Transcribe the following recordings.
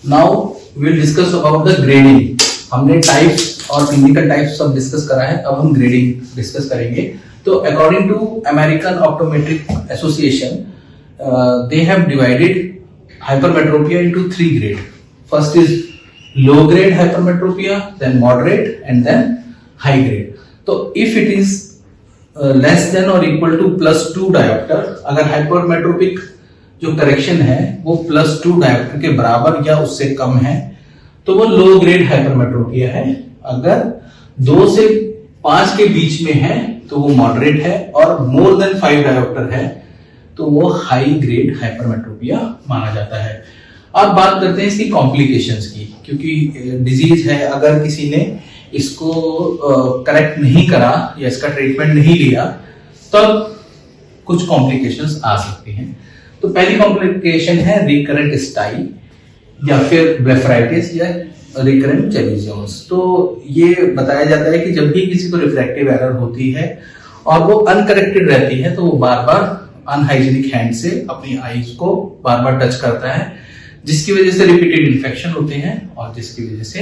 Now will discuss about the grading. हमने types और clinical types सब डिस्कस करा है, अब हम ग्रेडिंग डिस्कस करेंगे। तो according to American optometric association, they have divided hypermetropia into 3 grade. First is low grade hypermetropia, then moderate, and then high grade. So if it is less than or equal to +2 diopter, अगर hypermetropic जो correction है वो +2 diopter के बराबर या उससे कम है तो वो लो ग्रेड हाइपरमेट्रोपिया है। अगर 2 से 5 के बीच में है तो वो मॉडरेट है, और मोर देन 5 डायोप्टर है तो वो हाई ग्रेड हाइपरमेट्रोपिया माना जाता है। अब बात करते हैं इसकी कॉम्प्लिकेशंस की, क्योंकि डिजीज है, अगर किसी ने इसको करेक्ट नहीं करा या इसका ट्रीटमेंट नहीं लिया तब कुछ कॉम्प्लिकेशंस आ सकती हैं। तो पहली कॉम्प्लिकेशन है रिकरेंट स्टाई या फिर ब्लेफराइटिस या रिकरेंट चेलिजियंस। तो ये बताया जाता है कि जब भी किसी को रिफ्रैक्टिव एरर होती है और वो अनकरेक्टेड रहती है तो वो बार बार अनहाइजीनिक हैंड से अपनी आईज को बार बार टच करता है, जिसकी वजह से रिपीटेड इन्फेक्शन होते हैं और जिसकी वजह से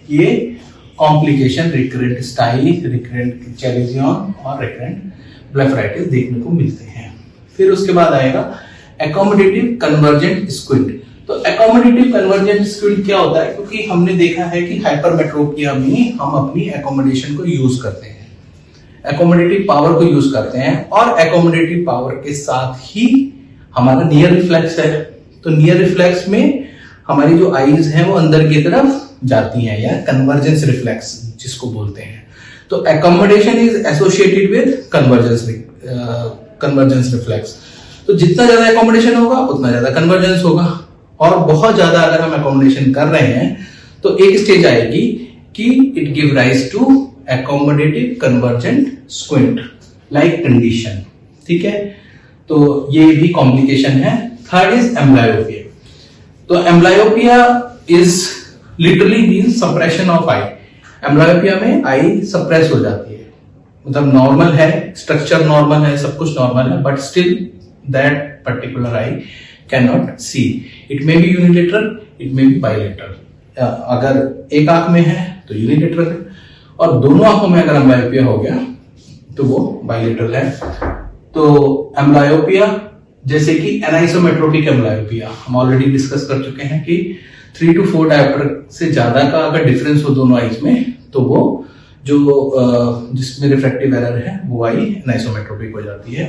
ये कॉम्प्लिकेशन रिकरेंट स्टाई, रिकरेंट चेलिजियन और रिकरेंट ब्लेफराइटिस देखने को मिलते हैं। फिर उसके बाद आएगा एकोमोडेटिव कन्वर्जेंट स्क्विंट। तो एकोमोडेटिव कन्वर्जेंट स्क्विंट क्या होता है? क्योंकि हमने देखा है कि हाइपरमेट्रोपिया में हम अपनी एकोमोडेशन को यूज करते हैं, एकोमोडेटिव पावर को यूज करते हैं, और एकोमोडेटिव पावर के साथ ही हमारा नियर रिफ्लेक्स है। तो नियर रिफ्लेक्स में हमारी जो आईज हैं वो अंदर की तरफ जाती हैं, या कन्वर्जेंस रिफ्लेक्स जिसको बोलते हैं। तो accommodation is associated with convergence reflex. तो जितना ज्यादा एकोमोडेशन होगा उतना ज्यादा कन्वर्जेंस होगा, और बहुत ज्यादा अगर हम एकोमोडेशन कर रहे हैं तो एक स्टेज आएगी कि it give rise to accommodative convergent squint like condition। ठीक है, तो ये भी कॉम्प्लिकेशन है। Third is amblyopia. तो amblyopia is literally means suppression of eye. Amblyopia में आई सप्रेस हो जाती है, मतलब नॉर्मल है, स्ट्रक्चर नॉर्मल है, सब कुछ नॉर्मल है, but still that particular eye can not see. It may be unilateral, it may be bilateral. अगर एक आंख में है तो यूनिलेटरल है, और दोनों आंखों में अगर एम्ब्लायोपिया हो गया तो वो बाइलेटरल है। तो एम्ब्लायोपिया जैसे कि एनाइसोमेट्रोपिक एम्ब्लायोपिया हम ऑलरेडी डिस्कस कर चुके हैं कि 3 to 4 डायोप्टर से ज्यादा का अगर डिफरेंस हो दोनों आईज में तो वो जो जिसमें रिफ्रैक्टिव एरर है वो आई एनाइसोमेट्रोपिक हो जाती है,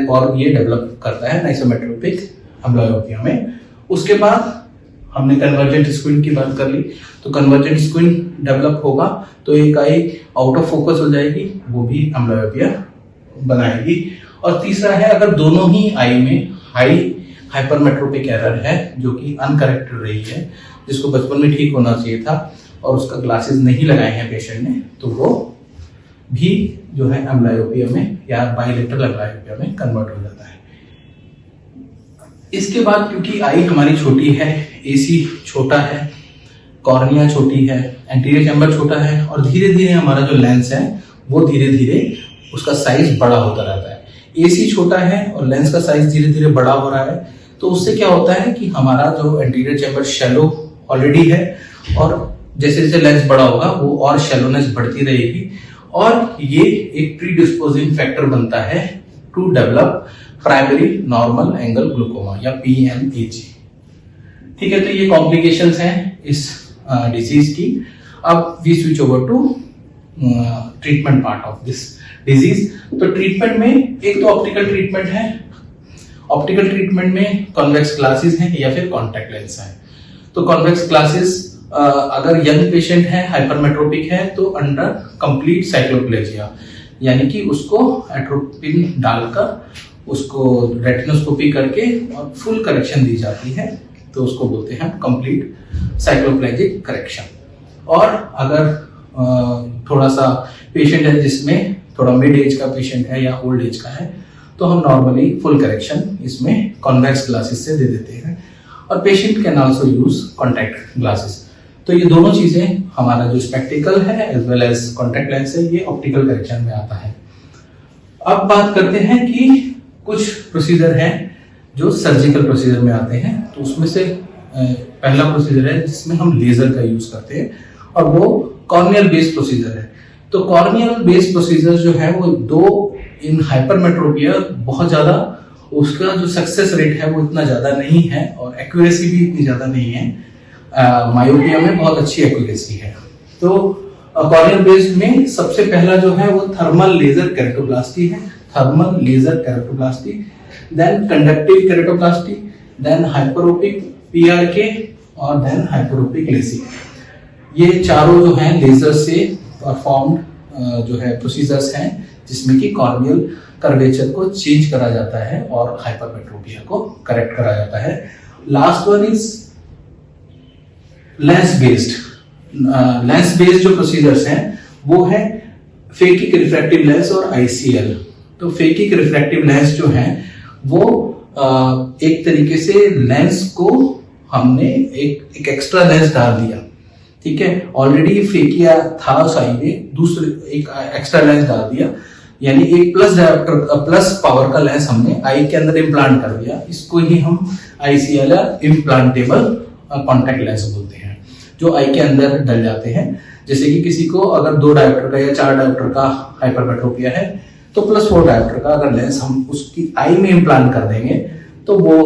और ये डेवलप करता है एनाइसोमेट्रोपिक एम्ब्लायोपिया में। उसके बाद हमने कन्वर्जेंट स्क्विंट की बात कर ली। तो कन्वर्जेंट स्क्विंट डेवलप होगा तो एक आई आउट ऑफ फोकस हो जाएगी, वो भी एम्ब्लायोपिया बनाएगी। और तीसरा है अगर दोनों ही आई में हाइपरमेट्रोपिक एरर है जो कि अनकरेक्टेड रही है, जिसको बचपन में ठीक होना चाहिए था और उसका ग्लासेस नहीं लगाए हैं पेशेंट ने, तो वो भी जो है एम्ब्लायोपिया में या बाइलेटरल एम्ब्लायोपिया में कन्वर्ट हो जाता है। इसके बाद क्योंकि आई हमारी छोटी है, एसी छोटा है, कॉर्निया छोटी है, एंटीरियर चैम्बर छोटा है, और धीरे धीरे हमारा जो लेंस है वो धीरे धीरे उसका साइज बड़ा होता रहता है। एसी छोटा है और लेंस का साइज धीरे धीरे बड़ा हो रहा है, तो उससे क्या होता है कि हमारा जो एंटीरियर चैम्बर शैलो ऑलरेडी है, और जैसे जैसे लेंस बड़ा होगा वो और शैलोनेस बढ़ती रहेगी, और ये एक प्रीडिस्पोजिंग फैक्टर बनता है to develop primary normal angle glaucoma या PNAG। ठीक है, तो ये कॉम्प्लिकेशंस हैं इस डिजीज की। अब we switch over to treatment part of this disease. तो ट्रीटमेंट में एक तो ऑप्टिकल ट्रीटमेंट है। ऑप्टिकल ट्रीटमेंट में कॉन्वेक्स ग्लासेस हैं या फिर कॉन्टैक्ट लेंस है। तो कॉन्वेक्स ग्लासेस अगर यंग पेशेंट है, हाइपरमेट्रोपिक है, तो अंडर कंप्लीट साइक्लोप्लेजिया, यानी कि उसको एट्रोपिन डालकर उसको रेटिनोस्कोपी करके और फुल करेक्शन दी जाती है, तो उसको बोलते हैं कंप्लीट साइक्लोप्लेजिक करेक्शन। और अगर थोड़ा सा पेशेंट है जिसमें थोड़ा मिड एज का पेशेंट है या ओल्ड एज का है, तो हम नॉर्मली फुल करेक्शन इसमें कॉन्वेक्स ग्लासेस से दे देते हैं, और patient can also use contact glasses. तो ये दोनों चीजें, हमारा जो स्पेक्टिकल है as well as contact lens है, ये ऑप्टिकल करेक्शन में आता है। अब बात करते हैं कि कुछ प्रोसीजर है जो सर्जिकल प्रोसीजर में आते हैं। तो उसमें से पहला प्रोसीजर है जिसमें हम लेजर का यूज करते हैं और वो कॉर्नियल बेस्ड प्रोसीजर है। तो कॉर्नियल बेस्ड प्रोसीजर जो है वो दो इन हाइपरमेट्रोपिया बहुत ज्यादा उसका जो सक्सेस रेट है वो इतना ज्यादा नहीं है और एक्यूरेसी भी इतनी ज्यादा नहीं है। मायोपिया में बहुत अच्छी एक्यूरेसी है। तो कॉर्नियल बेस्ड में सबसे पहला जो है वो थर्मल लेजर केरेटोप्लास्टी है, thermal laser keratoplasty, then conductive keratoplasty, then hyperopic PRK और देन हाइपरोपिक लेसिक। ये चारों जो हैं लेजर से परफॉर्म्ड जो है प्रोसीजर्स हैं जिसमें कि कॉर्नियल कर्वेचर को चेंज करा जाता है और हाइपरमेट्रोपिया को करेक्ट करा जाता है। Last one is lens based. Lens based जो प्रोसीजर्स हैं वो है फेकिक रिफ्रैक्टिव लेंस और आईसीएल। तो फेकिक रिफ्रैक्टिव लेंस जो है वो एक तरीके से लेंस को हमने एक एक्स्ट्रा लेंस डाल दिया, ठीक है, ऑलरेडी फेकिया था साई में, दूसरे एक एक्स्ट्रा लेंस डाल दिया, यानी एक प्लस डायोप्टर प्लस पावर का लेंस हमने आई के अंदर इम्प्लांट कर दिया। इसको ही हम आईसीएल इम्प्लांटेबल कॉन्टैक्ट लेंस बोलते हैं, जो आई के अंदर डल जाते हैं। जैसे कि किसी को अगर 2 डायोप्टर का या 4 डायोप्टर का हाइपरमेट्रोपिया है तो +4 डायोप्टर का अगर लेंस हम उसकी आई में इम्प्लांट कर देंगे तो वो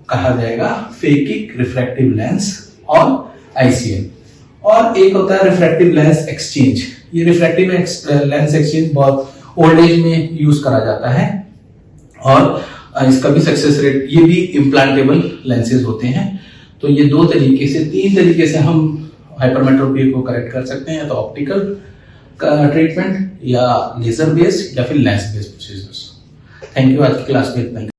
कहा जाएगा फेकिक रिफ्रैक्टिव लेंस और आईसीएल। और एक होता है रिफ्रैक्टिव लेंस एक्सचेंज। ये रिफ्रैक्टिव लेंस एक्सचेंज बहुत ओल्ड एज में यूज करा जाता है और इसका भी सक्सेस रेट, ये भी इम्प्लांटेबल लेंसेज होते हैं। तो ये 3 तरीके से हम हाइपरमेट्रोपिया को करेक्ट कर सकते हैं, या तो ऑप्टिकल ट्रीटमेंट या लेजर बेस्ड या फिर lens based procedures. Thank you. आज की क्लास में इतना ही।